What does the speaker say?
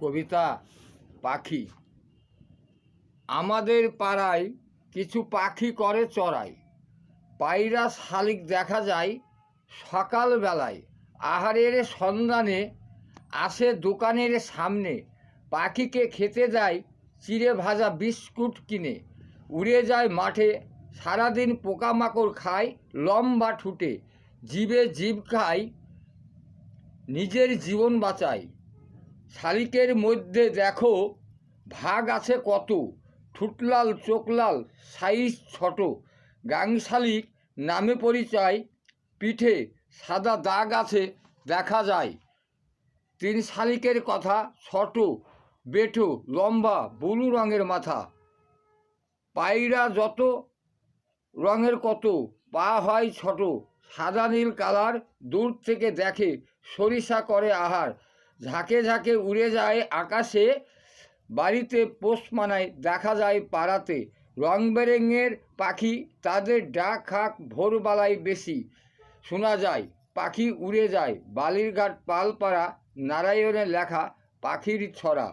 কবিতা পাখি। আমাদের পাড়ায় কিছু পাখি করে চড়াই, পায়রা শালিক দেখা যায় সকালবেলায়। আহারের সন্ধানে আসে দোকানের সামনে, পাখিকে খেতে দেয় চিড়ে ভাজা বিস্কুট কিনে। উড়ে যায় মাঠে, সারাদিন পোকামাকড় খায় লম্বা ঠুটে, জিভে জিভ খায়, নিজের জীবন বাঁচায়। শালিকের মধ্যে দেখো ভাগ আছে কত, ঠুটলাল চোখলাল সাইজ ছোট। গাং শালিক নামে পরিচয়, পিঠে সাদা দাগ আছে দেখা যায়। তিন শালিকের কথা, ছোট বেটো লম্বা ব্লু রঙের মাথা। পায়রা যত রঙের কত, পা হয় ছোট সাদা নীল কালার। দূর থেকে দেখে সরিষা করে আহার, ঝাঁকে ঝাঁকে উড়ে যায় আকাশে। বাড়িতে পোষ মানায় দেখা যায় পাড়াতে, রং বেরঙের পাখি তাদের ডাক হাঁক ভোরবেলায় বেশি শোনা যায়। পাখি উড়ে যায় বালিরঘাট পালপাড়া, নারায়ণের লেখা পাখির ছড়া।